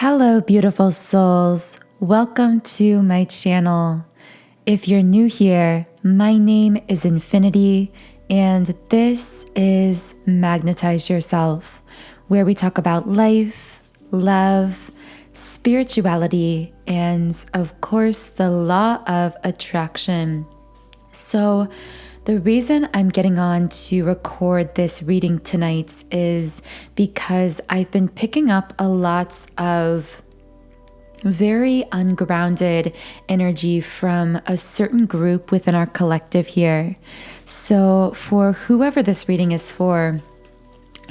Hello, beautiful souls. Welcome to my channel. If you're new here, my name is Infinity, and this is Magnetize Yourself, where we talk about life, love, spirituality, and of course, the law of attraction. So, the reason I'm getting on to record this reading tonight is because I've been picking up a lot of very ungrounded energy from a certain group within our collective here. So for whoever this reading is for,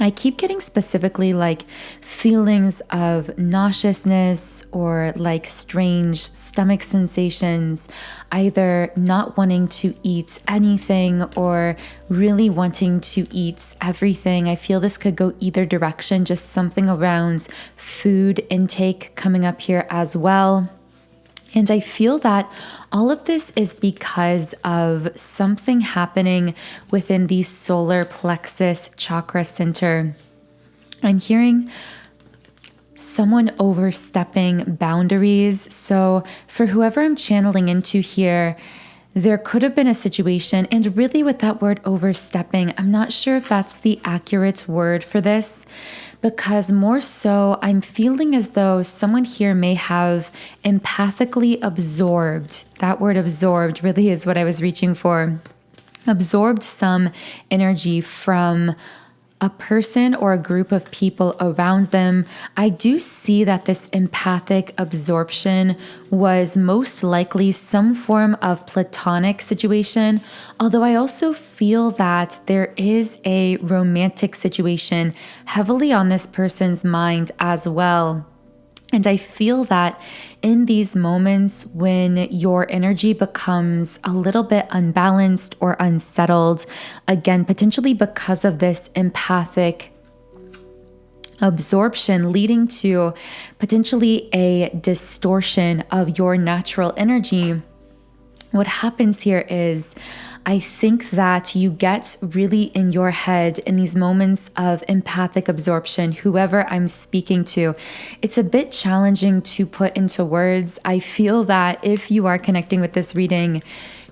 I keep getting specifically like feelings of nauseousness or like strange stomach sensations, either not wanting to eat anything or really wanting to eat everything. I feel this could go either direction, just something around food intake coming up here as well. And I feel that all of this is because of something happening within the solar plexus chakra center. I'm hearing someone overstepping boundaries. So for whoever I'm channeling into here, there could have been a situation, and really with that word overstepping, I'm not sure if that's the accurate word for this, because more so I'm feeling as though someone here may have empathically absorbed. That word absorbed really is what I was reaching for. Absorbed some energy from a person or a group of people around them. I do see that this empathic absorption was most likely some form of platonic situation, although I also feel that there is a romantic situation heavily on this person's mind as well. And I feel that in these moments when your energy becomes a little bit unbalanced or unsettled, again, potentially because of this empathic absorption leading to potentially a distortion of your natural energy, what happens here is I think that you get really in your head in these moments of empathic absorption, whoever I'm speaking to. It's a bit challenging to put into words. I feel that if you are connecting with this reading,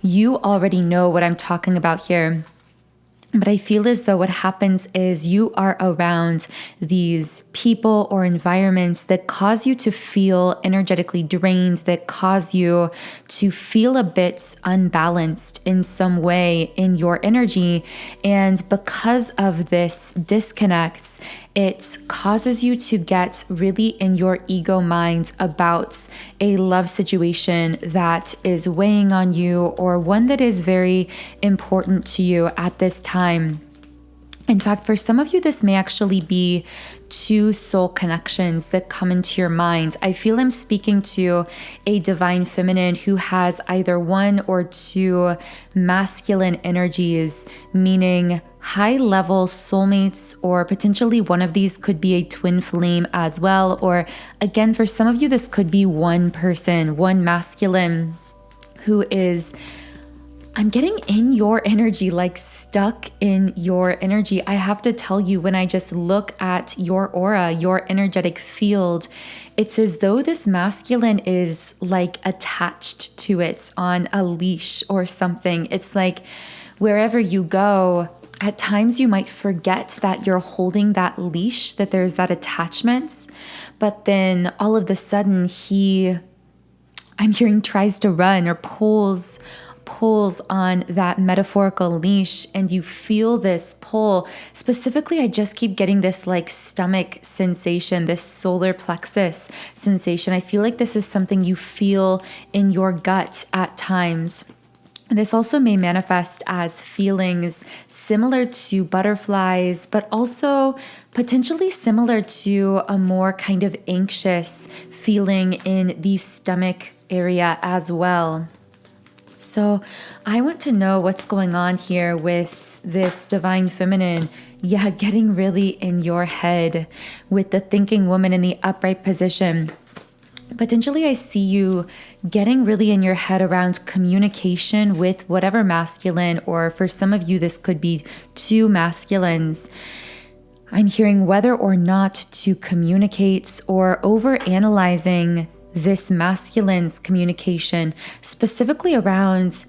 you already know what I'm talking about here. But I feel as though what happens is you are around these people or environments that cause you to feel energetically drained, that cause you to feel a bit unbalanced in some way in your energy. And because of this disconnect, it causes you to get really in your ego mind about a love situation that is weighing on you or one that is very important to you at this time. In fact, for some of you, this may actually be two soul connections that come into your mind. I feel I'm speaking to a divine feminine who has either one or two masculine energies, meaning high-level soulmates, or potentially one of these could be a twin flame as well. Or again, for some of you, this could be one person, one masculine who is, I'm getting in your energy, like stuck in your energy. I have to tell you, when I just look at your aura, your energetic field, it's as though this masculine is like attached to it on a leash or something. It's like wherever you go, at times you might forget that you're holding that leash, that there's that attachment, but then all of a sudden I'm hearing tries to run or pulls on that metaphorical leash, and you feel this pull. Specifically, I just keep getting this like stomach sensation, this solar plexus sensation. I feel like this is something you feel in your gut at times. This also may manifest as feelings similar to butterflies, but also potentially similar to a more kind of anxious feeling in the stomach area as well. So I want to know what's going on here with this divine feminine. Yeah, getting really in your head with the thinking woman in the upright position. Potentially, I see you getting really in your head around communication with whatever masculine, or for some of you, this could be two masculines. I'm hearing whether or not to communicate or overanalyzing this masculine's communication, specifically around,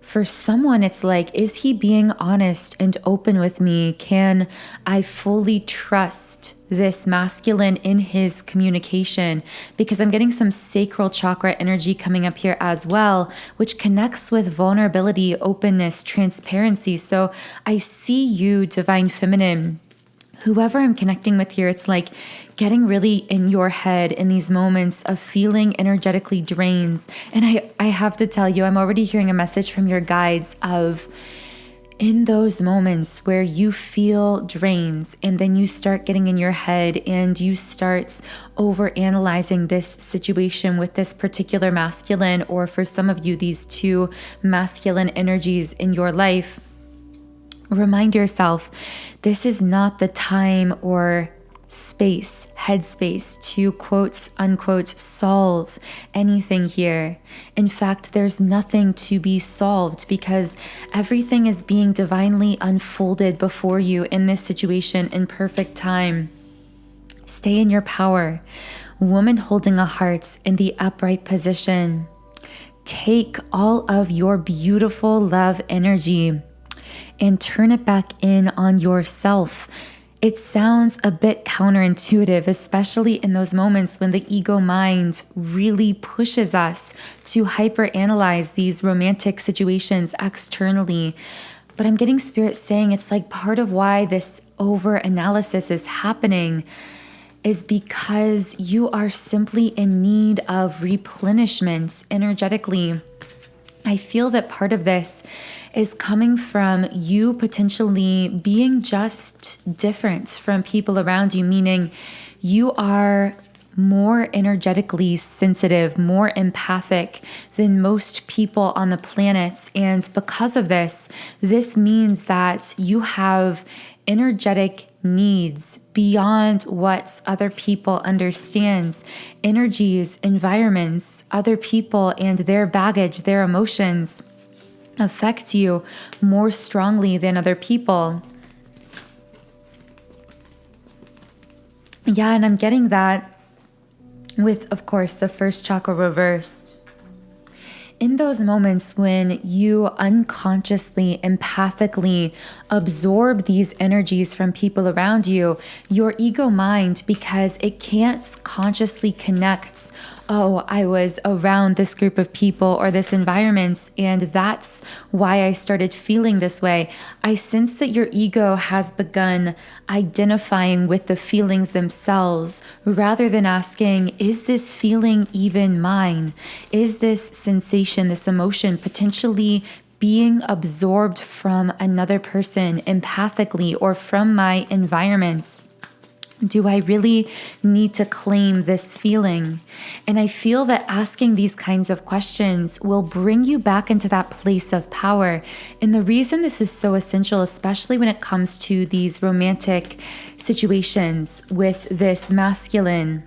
for someone, it's like, is he being honest and open with me? Can I fully trust this masculine in his communication? Because I'm getting some sacral chakra energy coming up here as well, which connects with vulnerability, openness, transparency. So I see you, divine feminine, whoever I'm connecting with here, it's like getting really in your head in these moments of feeling energetically drained. And I have to tell you, I'm already hearing a message from your guides of, in those moments where you feel drained and then you start getting in your head and you start over analyzing this situation with this particular masculine, or for some of you, these two masculine energies in your life, remind yourself, this is not the time or space, headspace to quote unquote solve anything here. In fact, there's nothing to be solved because everything is being divinely unfolded before you in this situation in perfect time. Stay in your power. Woman holding a heart in the upright position. Take all of your beautiful love energy and turn it back in on yourself. It sounds a bit counterintuitive, especially in those moments when the ego mind really pushes us to hyperanalyze these romantic situations externally. But I'm getting spirit saying it's like part of why this over-analysis is happening is because you are simply in need of replenishment energetically. I feel that part of this is coming from you potentially being just different from people around you, meaning you are more energetically sensitive, more empathic than most people on the planet. And because of this, this means that you have energetic needs beyond what other people understands, energies, environments, other people and their baggage, their emotions affect you more strongly than other people. Yeah, and I'm getting that with, of course, the first chakra reverse. In those moments when you unconsciously, empathically absorb these energies from people around you, your ego mind, because it can't consciously connect, oh, I was around this group of people or this environment, and that's why I started feeling this way. I sense that your ego has begun identifying with the feelings themselves rather than asking, is this feeling even mine? Is this sensation, this emotion potentially being absorbed from another person empathically or from my environment? Do I really need to claim this feeling? And I feel that asking these kinds of questions will bring you back into that place of power. And the reason this is so essential, especially when it comes to these romantic situations with this masculine,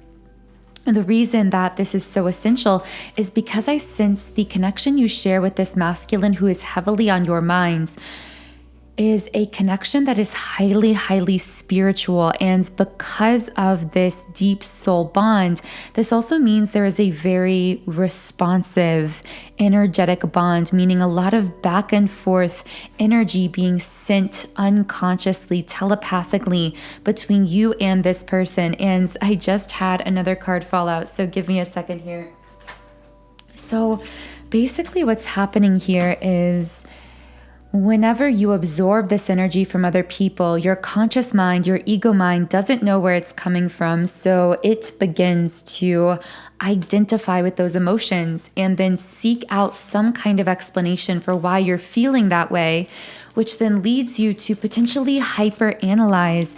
and the reason that this is so essential is because I sense the connection you share with this masculine who is heavily on your minds is a connection that is highly, highly spiritual. And because of this deep soul bond, this also means there is a very responsive, energetic bond, meaning a lot of back and forth energy being sent unconsciously, telepathically between you and this person. And I just had another card fall out, so give me a second here. So basically what's happening here is whenever you absorb this energy from other people, your conscious mind, your ego mind doesn't know where it's coming from. So it begins to identify with those emotions and then seek out some kind of explanation for why you're feeling that way, which then leads you to potentially hyperanalyze,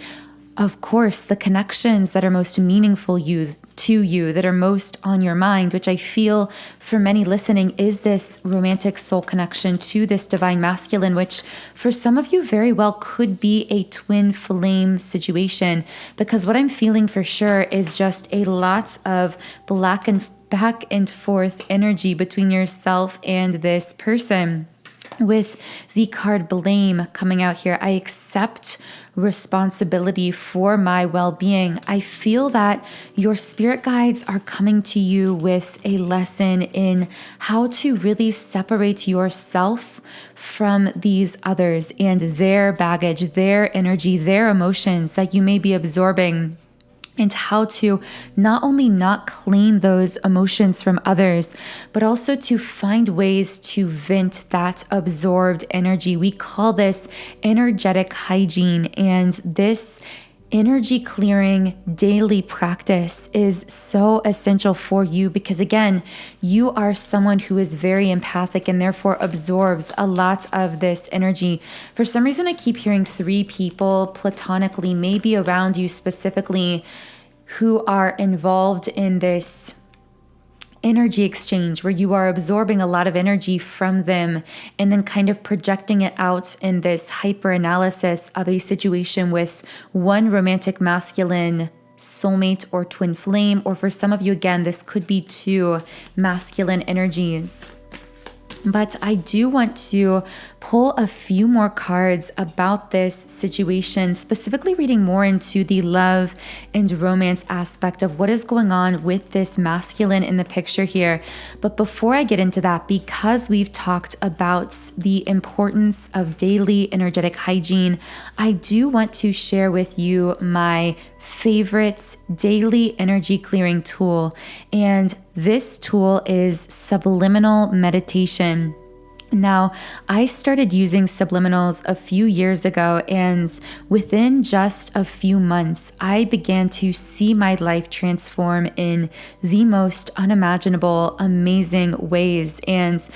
of course, the connections that are most meaningful to you, that are most on your mind, which I feel for many listening is this romantic soul connection to this divine masculine, which for some of you very well could be a twin flame situation, because what I'm feeling for sure is just a lot of back and forth energy between yourself and this person. with the card blame coming out here, I accept responsibility for my well-being. I feel that your spirit guides are coming to you with a lesson in how to really separate yourself from these others and their baggage, their energy, their emotions that you may be absorbing, and how to not only not claim those emotions from others, but also to find ways to vent that absorbed energy. We call this energetic hygiene, and this energy clearing daily practice is so essential for you because, again, you are someone who is very empathic and therefore absorbs a lot of this energy. For some reason, I keep hearing 3 people platonically, maybe around you specifically, who are involved in this energy exchange where you are absorbing a lot of energy from them and then kind of projecting it out in this hyper analysis of a situation with one romantic masculine soulmate or twin flame, or for some of you, again, this could be 2 masculine energies. But I do want to pull a few more cards about this situation, specifically reading more into the love and romance aspect of what is going on with this masculine in the picture here. But before I get into that, because we've talked about the importance of daily energetic hygiene, I do want to share with you my favorite daily energy clearing tool. And this tool is Subliminal Meditation. Now, I started using subliminals a few years ago, and within just a few months, I began to see my life transform in the most unimaginable, amazing ways. And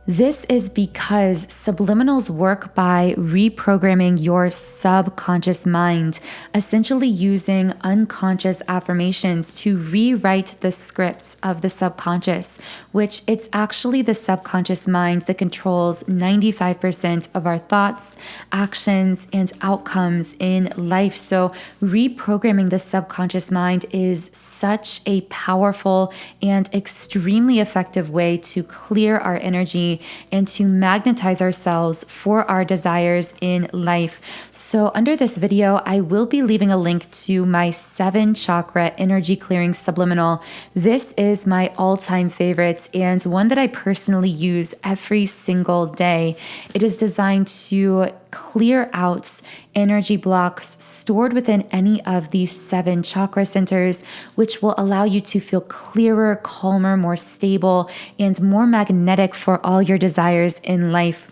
this is because subliminals work by reprogramming your subconscious mind, essentially using unconscious affirmations to rewrite the scripts of the subconscious, which it's actually the subconscious mind that controls 95% of our thoughts, actions, and outcomes in life. So reprogramming the subconscious mind is such a powerful and extremely effective way to clear our energy and to magnetize ourselves for our desires in life. So under this video, I will be leaving a link to my 7 chakra energy clearing subliminal. This is my all-time favorite and one that I personally use every single day. It is designed to clear out energy blocks stored within any of these 7 chakra centers, which will allow you to feel clearer, calmer, more stable, and more magnetic for all your desires in life.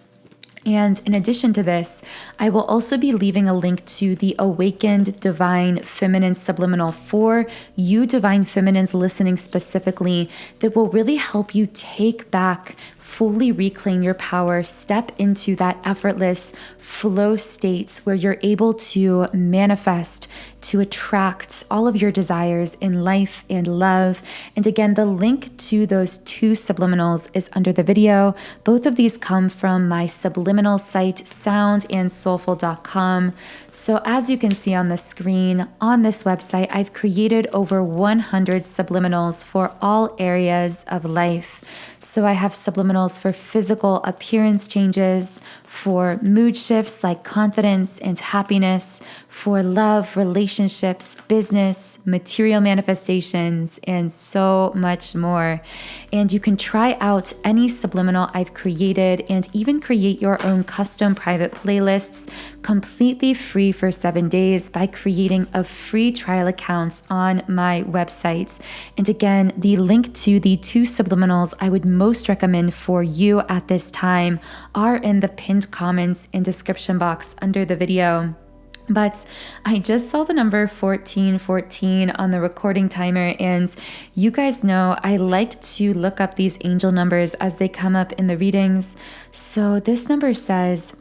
And in addition to this, I will also be leaving a link to the Awakened Divine Feminine Subliminal for you Divine Feminines listening specifically, that will really help you take back, fully reclaim your power, step into that effortless flow state where you're able to manifest, to attract all of your desires in life and love. And again, the link to those 2 subliminals is under the video. Both of these come from my subliminal site, soundandsoulful.com. So as you can see on the screen, on this website, I've created over 100 subliminals for all areas of life. So I have subliminals for physical appearance changes, for mood shifts like confidence and happiness, for love, relationships, business, material manifestations, and so much more. And you can try out any subliminal I've created and even create your own custom private playlists completely free for 7 days by creating a free trial account on my website. And again, the link to the 2 subliminals I would most recommend for you at this time are in the pinned comments and description box under the video. But I just saw the number 1414 on the recording timer, and you guys know I like to look up these angel numbers as they come up in the readings. So this number says,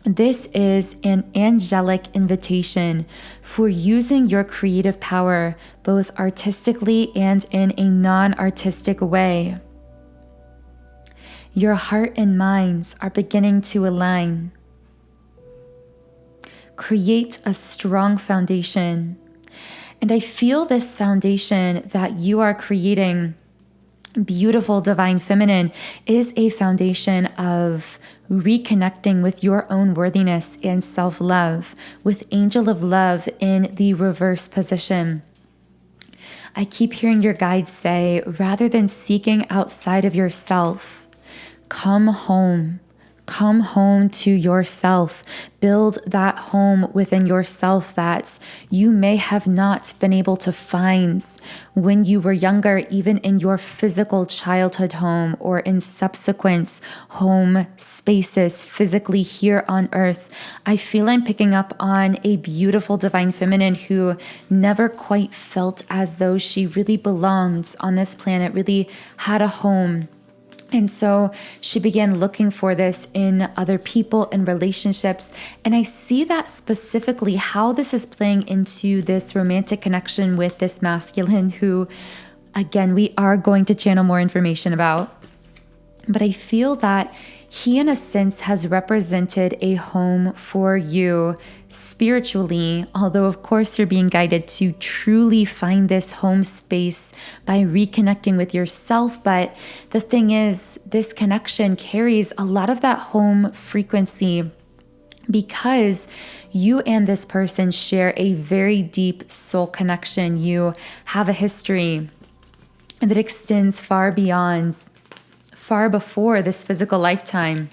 this is an angelic invitation for using your creative power, both artistically and in a non-artistic way. Your heart and minds are beginning to align. Create a strong foundation. And I feel this foundation that you are creating beautiful divine feminine is a foundation of reconnecting with your own worthiness and self-love, with angel of love in the reverse position. I keep hearing your guides say, rather than seeking outside of yourself, come home. Come home to yourself. Build that home within yourself that you may have not been able to find when you were younger, even in your physical childhood home or in subsequent home spaces physically here on earth. I feel I'm picking up on a beautiful divine feminine who never quite felt as though she really belonged on this planet, really had a home. And so she began looking for this in other people and relationships. And I see that specifically how this is playing into this romantic connection with this masculine who, again, we are going to channel more information about. But I feel that he, in a sense, has represented a home for you spiritually, although, of course, you're being guided to truly find this home space by reconnecting with yourself. But the thing is, this connection carries a lot of that home frequency because you and this person share a very deep soul connection. You have a history that extends far before this physical lifetime.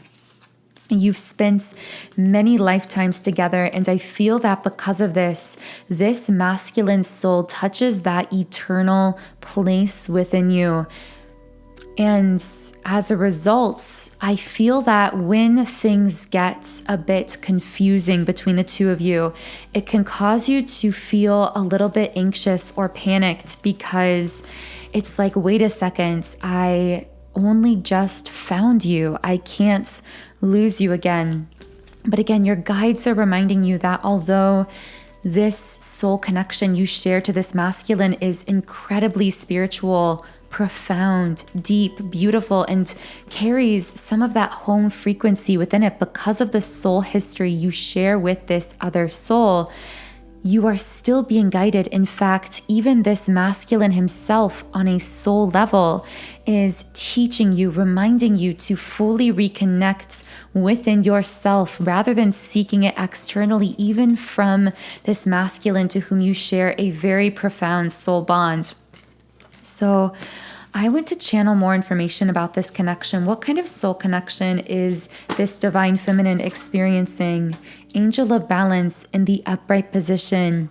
You've spent many lifetimes together, and I feel that because of this masculine soul touches that eternal place within you. And as a result, I feel that when things get a bit confusing between the two of you, it can cause you to feel a little bit anxious or panicked because it's like, wait a second, I only just found you. I can't lose you again. But again, your guides are reminding you that although this soul connection you share to this masculine is incredibly spiritual, profound, deep, beautiful, and carries some of that home frequency within it because of the soul history you share with this other soul, you are still being guided. In fact, even this masculine himself on a soul level is teaching you, reminding you to fully reconnect within yourself rather than seeking it externally, even from this masculine to whom you share a very profound soul bond. So I want to channel more information about this connection. What kind of soul connection is this divine feminine experiencing? Angel of balance in the upright position.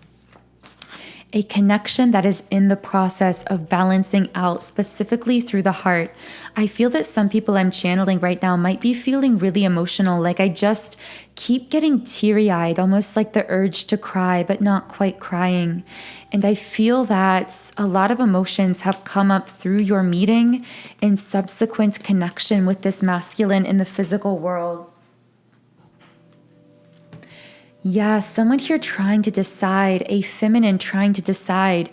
A connection that is in the process of balancing out, specifically through the heart. I feel that some people I'm channeling right now might be feeling really emotional, like I just keep getting teary-eyed, almost like the urge to cry, but not quite crying. And I feel that a lot of emotions have come up through your meeting and subsequent connection with this masculine in the physical world. Yeah, someone here trying to decide, a feminine trying to decide,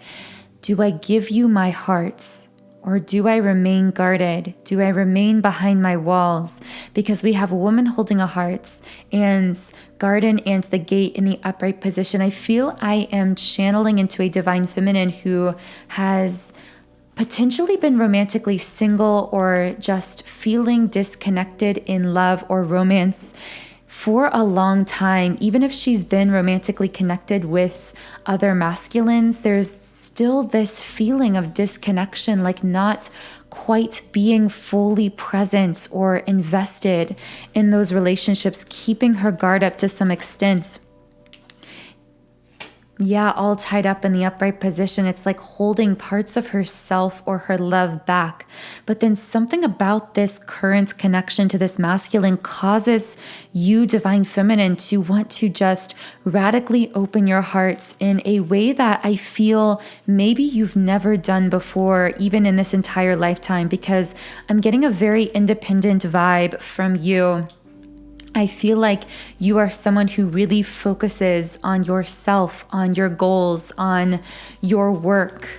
do I give you my heart or do I remain guarded? Do I remain behind my walls? Because we have a woman holding a heart and garden and the gate in the upright position. I feel I am channeling into a divine feminine who has potentially been romantically single or just feeling disconnected in love or romance for a long time. Even if she's been romantically connected with other masculines, there's still this feeling of disconnection, like not quite being fully present or invested in those relationships, keeping her guard up to some extent. Yeah, all tied up in the upright position. It's like holding parts of herself or her love back. But then something about this current connection to this masculine causes you, divine feminine, to want to just radically open your hearts in a way that I feel maybe you've never done before, even in this entire lifetime, because I'm getting a very independent vibe from you. I feel like you are someone who really focuses on yourself, on your goals, on your work.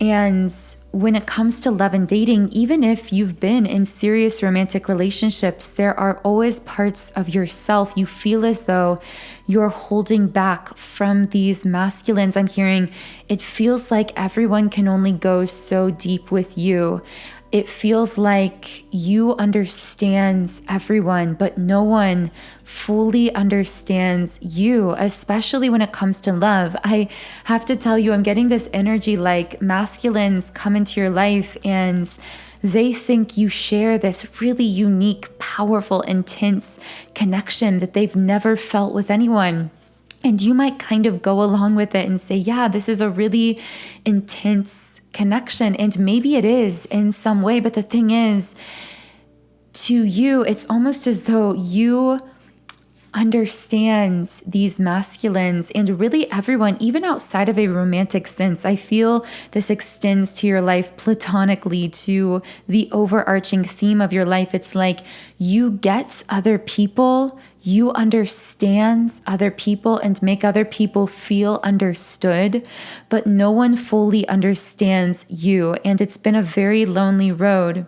And when it comes to love and dating, even if you've been in serious romantic relationships, there are always parts of yourself you feel as though you're holding back from these masculines. I'm hearing it feels like everyone can only go so deep with you. It feels like you understand everyone, but no one fully understands you, especially when it comes to love. I have to tell you, I'm getting this energy like masculines come into your life and they think you share this really unique, powerful, intense connection that they've never felt with anyone. And you might kind of go along with it and say, yeah, this is a really intense connection. And maybe it is in some way. But the thing is, to you, it's almost as though you understand these masculines and really everyone, even outside of a romantic sense. I feel this extends to your life platonically, to the overarching theme of your life. It's like you get other people, you understand other people and make other people feel understood, but no one fully understands you. And it's been a very lonely road.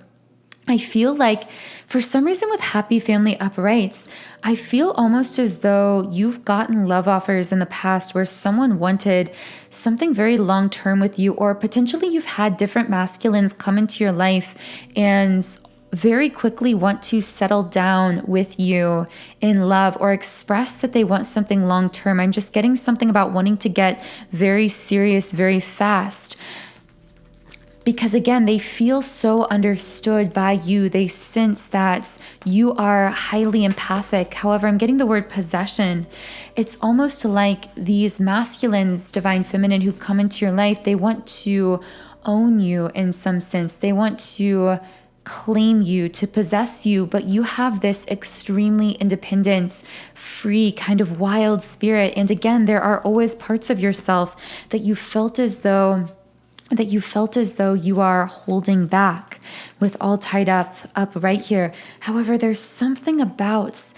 I feel like for some reason with Happy Family Uprights, I feel almost as though you've gotten love offers in the past where someone wanted something very long-term with you, or potentially you've had different masculines come into your life and very quickly want to settle down with you in love or express that they want something long-term. I'm just getting something about wanting to get very serious very fast. Because again, they feel so understood by you. They sense that you are highly empathic. However, I'm getting the word possession. It's almost like these masculines, divine feminine, who come into your life, they want to own you in some sense. They want to claim you, to possess you, but you have this extremely independent, free, kind of wild spirit. And again, there are always parts of yourself that you felt as though you are holding back with all tied up right here. However, there's something about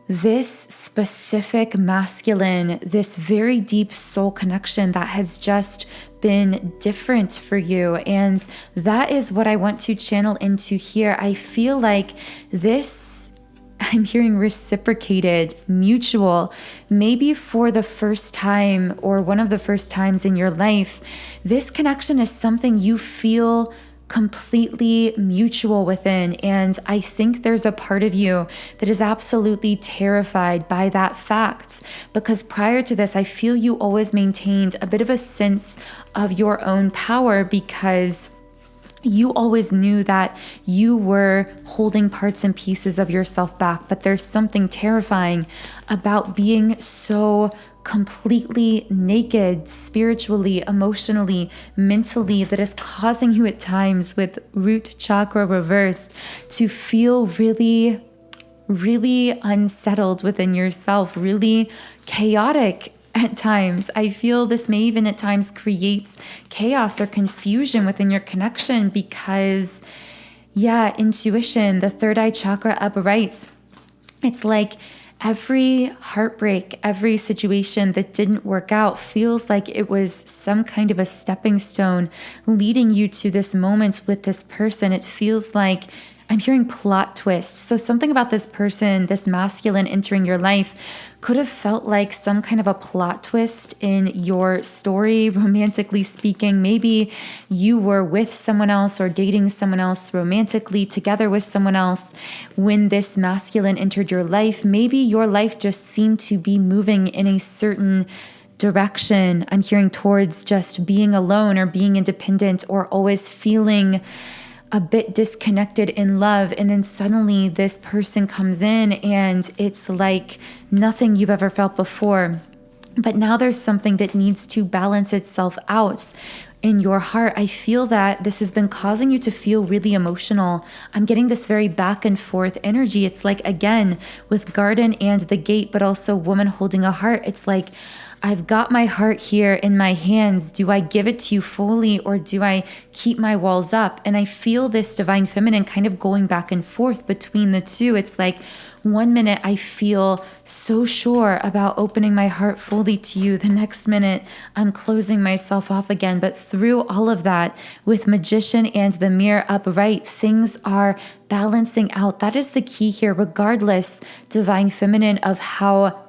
this specific masculine, this very deep soul connection that has just been different for you. And that is what I want to channel into here. I feel like this, I'm hearing reciprocated, mutual, maybe for the first time or one of the first times in your life. This connection is something you feel completely mutual within. And I think there's a part of you that is absolutely terrified by that fact, because prior to this, I feel you always maintained a bit of a sense of your own power, because you always knew that you were holding parts and pieces of yourself back. But there's something terrifying about being so completely naked, spiritually, emotionally, mentally, that is causing you at times with root chakra reversed to feel really, really unsettled within yourself, really chaotic at times. I feel this may even at times create chaos or confusion within your connection because, intuition, the third eye chakra upright, it's like every heartbreak, every situation that didn't work out feels like it was some kind of a stepping stone leading you to this moment with this person. It feels like I'm hearing plot twist. So something about this person, this masculine entering your life, could have felt like some kind of a plot twist in your story, romantically speaking. Maybe you were with someone else or dating someone else romantically, together with someone else when this masculine entered your life. Maybe your life just seemed to be moving in a certain direction. I'm hearing towards just being alone or being independent or always feeling a bit disconnected in love. And then suddenly this person comes in and it's like nothing you've ever felt before. But now there's something that needs to balance itself out in your heart. I feel that this has been causing you to feel really emotional. I'm getting this very back and forth energy. It's like, again, with garden and the gate, but also woman holding a heart. It's like, I've got my heart here in my hands. Do I give it to you fully, or do I keep my walls up? And I feel this divine feminine kind of going back and forth between the two. It's like, one minute I feel so sure about opening my heart fully to you. The next minute I'm closing myself off again. But through all of that, with Magician and the Mirror upright, things are balancing out. That is the key here, regardless, divine feminine, of how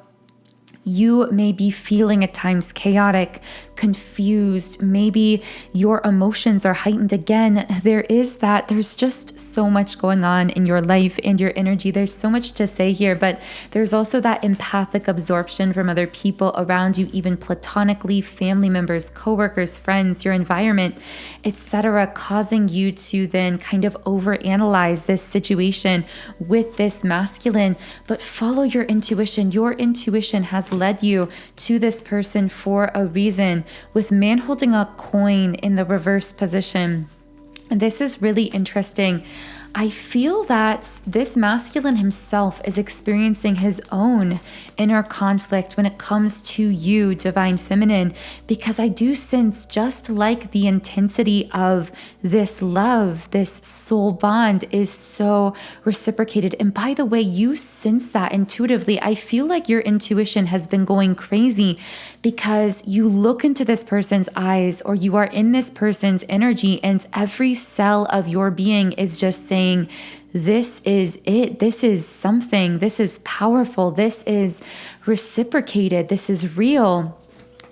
you may be feeling at times chaotic, confused. Maybe your emotions are heightened again. There's just so much going on in your life and your energy. There's so much to say here, but there's also that empathic absorption from other people around you, even platonically, family members, coworkers, friends, your environment, etc., causing you to then kind of overanalyze this situation with this masculine. But follow your intuition. Your intuition has led you to this person for a reason. With man holding a coin in the reverse position, and this is really interesting. I feel that this masculine himself is experiencing his own inner conflict when it comes to you, divine feminine, because I do sense, just like the intensity of this love, this soul bond is so reciprocated. And by the way, you sense that intuitively. I feel like your intuition has been going crazy because you look into this person's eyes, or you are in this person's energy, and every cell of your being is just saying, this is it. This is something. This is powerful. This is reciprocated. This is real.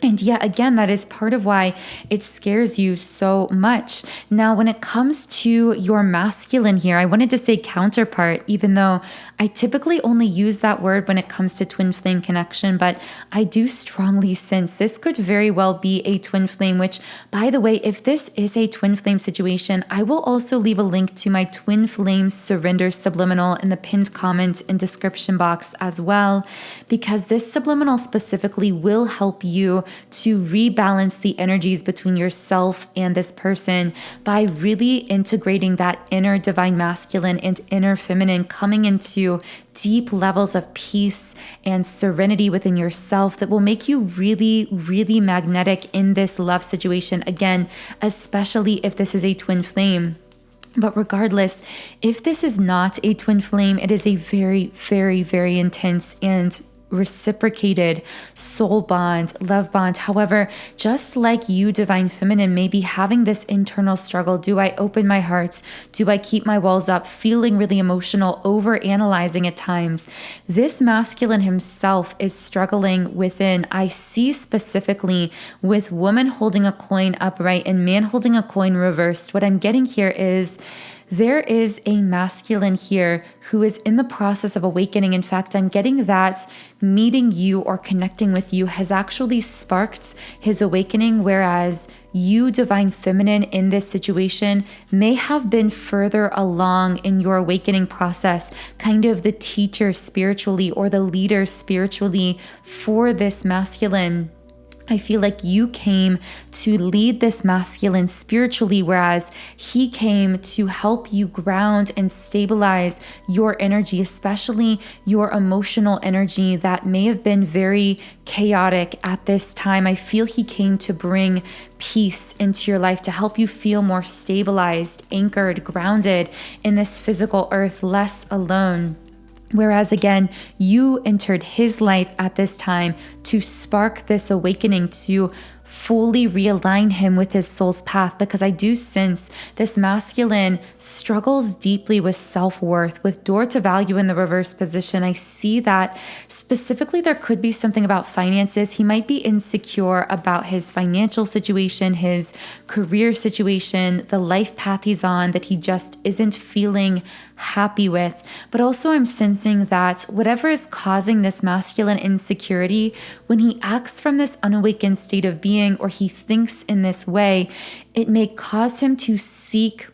And yet again, that is part of why it scares you so much. Now, when it comes to your masculine here, I wanted to say counterpart, even though I typically only use that word when it comes to twin flame connection, but I do strongly sense this could very well be a twin flame, which, by the way, if this is a twin flame situation, I will also leave a link to my twin flame surrender subliminal in the pinned comment and description box as well, because this subliminal specifically will help you to rebalance the energies between yourself and this person by really integrating that inner divine masculine and inner feminine, coming into deep levels of peace and serenity within yourself that will make you really, really magnetic in this love situation. Again, especially if this is a twin flame. But regardless, if this is not a twin flame, it is a very, very, very intense and reciprocated soul bond, love bond. However, just like you, divine feminine, may be having this internal struggle. Do I open my heart? Do I keep my walls up? Feeling really emotional, over analyzing at times. This masculine himself is struggling within. I see specifically with woman holding a coin upright and man holding a coin reversed. What I'm getting here is there is a masculine here who is in the process of awakening. In fact, I'm getting that meeting you or connecting with you has actually sparked his awakening, whereas you, divine feminine, in this situation may have been further along in your awakening process, kind of the teacher spiritually or the leader spiritually for this masculine. I feel like you came to lead this masculine spiritually, whereas he came to help you ground and stabilize your energy, especially your emotional energy that may have been very chaotic at this time. I feel he came to bring peace into your life, to help you feel more stabilized, anchored, grounded in this physical earth, less alone. Whereas again, you entered his life at this time to spark this awakening, to fully realign him with his soul's path, because I do sense this masculine struggles deeply with self-worth, with door to value in the reverse position. I see that specifically there could be something about finances. He might be insecure about his financial situation, his career situation, the life path he's on that he just isn't feeling happy with. But also I'm sensing that whatever is causing this masculine insecurity, when he acts from this unawakened state of being, or he thinks in this way, it may cause him to seek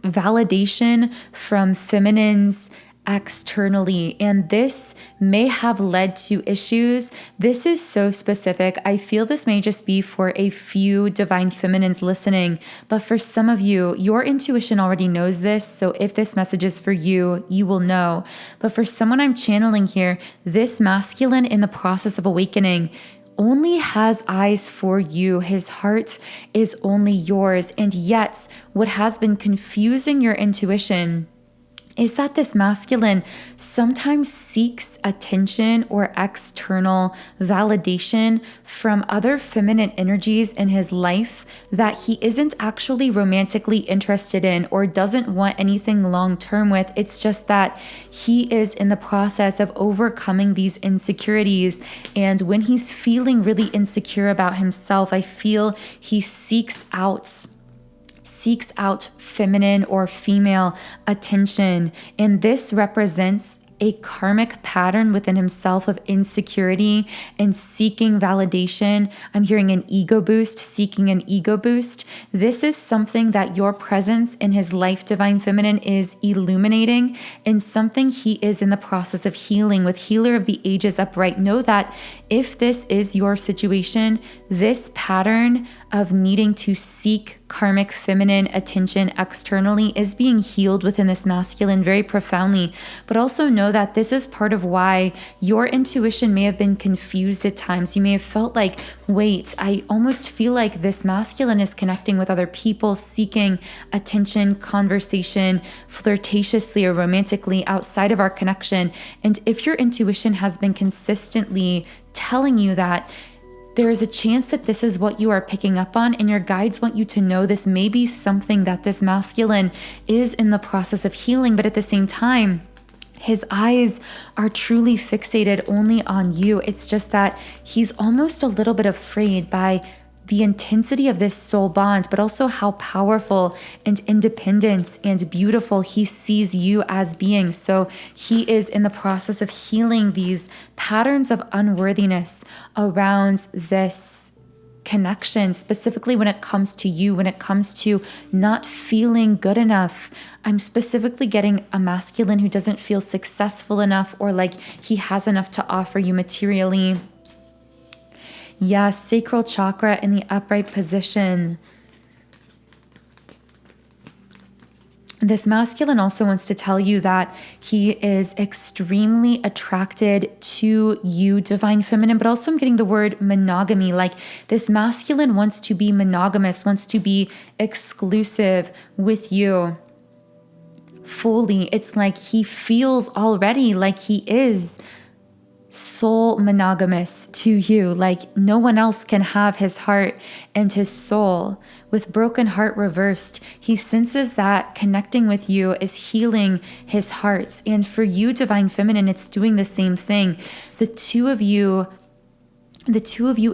validation from feminines externally, and this may have led to issues. This is so specific. I feel this may just be for a few divine feminines listening, but for some of you, your intuition already knows this. So if this message is for you, you will know. But for someone I'm channeling here, this masculine in the process of awakening only has eyes for you. His heart is only yours. And yet, what has been confusing your intuition is that this masculine sometimes seeks attention or external validation from other feminine energies in his life that he isn't actually romantically interested in or doesn't want anything long-term with. It's just that he is in the process of overcoming these insecurities. And when he's feeling really insecure about himself, I feel he seeks out feminine or female attention. And this represents a karmic pattern within himself of insecurity and seeking validation. I'm hearing an ego boost, seeking an ego boost. This is something that your presence in his life, Divine Feminine, is illuminating, and something he is in the process of healing with Healer of the Ages upright. Know that if this is your situation, this pattern of needing to seek karmic feminine attention externally is being healed within this masculine very profoundly. But also know that this is part of why your intuition may have been confused at times. You may have felt like, wait, I almost feel like this masculine is connecting with other people, seeking attention, conversation, flirtatiously or romantically outside of our connection. And if your intuition has been consistently telling you that, there is a chance that this is what you are picking up on, and your guides want you to know this may be something that this masculine is in the process of healing, but at the same time, his eyes are truly fixated only on you. It's just that he's almost a little bit afraid by the intensity of this soul bond, but also how powerful and independent and beautiful he sees you as being. So he is in the process of healing these patterns of unworthiness around this connection, specifically when it comes to you, when it comes to not feeling good enough. I'm specifically getting a masculine who doesn't feel successful enough or like he has enough to offer you materially. Yes, sacral chakra in the upright position. This masculine also wants to tell you that he is extremely attracted to you, Divine Feminine, but also I'm getting the word monogamy. Like this masculine wants to be monogamous, wants to be exclusive with you fully. It's like he feels already like he is soul monogamous to you, like no one else can have his heart and his soul. With broken heart reversed, he senses that connecting with you is healing his heart. And for you, Divine Feminine, it's doing the same thing. The two of you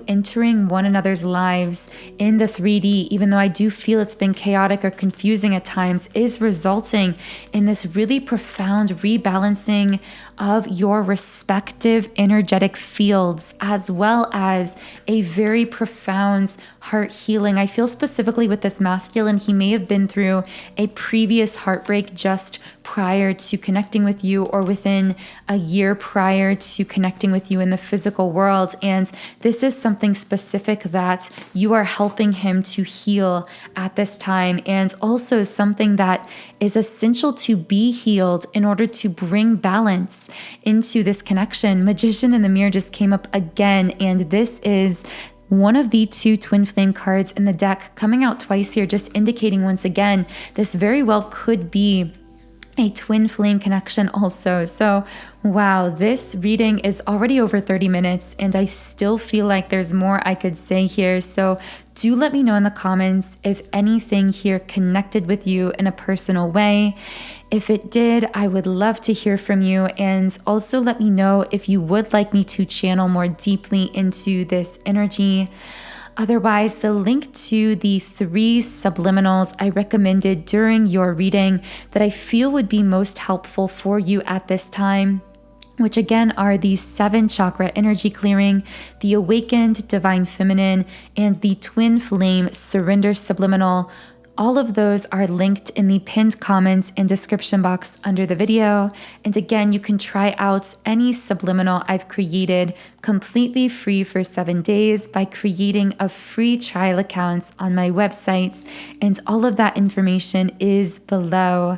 entering one another's lives in the 3D, even though I do feel it's been chaotic or confusing at times, is resulting in this really profound rebalancing of your respective energetic fields, as well as a very profound heart healing. I feel specifically with this masculine, he may have been through a previous heartbreak just prior to connecting with you, or within a year prior to connecting with you in the physical world. And this is something specific that you are helping him to heal at this time, and also something that is essential to be healed in order to bring balance into this connection. Magician in the mirror just came up again, and this is one of the two twin flame cards in the deck coming out twice here, just indicating once again, this very well could be a twin flame connection also. So wow, this reading is already over 30 minutes and I still feel like there's more I could say here. So do let me know in the comments if anything here connected with you in a personal way. If it did, I would love to hear from you, and also let me know if you would like me to channel more deeply into this energy. Otherwise, the link to the 3 subliminals I recommended during your reading that I feel would be most helpful for you at this time, which again are the 7 chakra energy clearing, the awakened Divine Feminine, and the twin flame surrender subliminal. All of those are linked in the pinned comments and description box under the video. And again, you can try out any subliminal I've created completely free for 7 days by creating a free trial account on my website. And all of that information is below.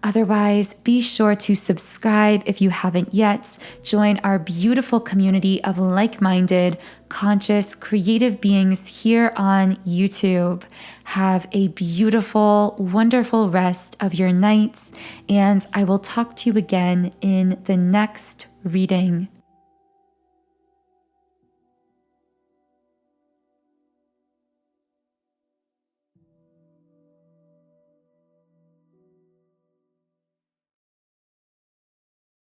Otherwise, be sure to subscribe if you haven't yet. Join our beautiful community of like-minded, conscious, creative beings here on YouTube. Have a beautiful, wonderful rest of your nights, and I will talk to you again in the next reading.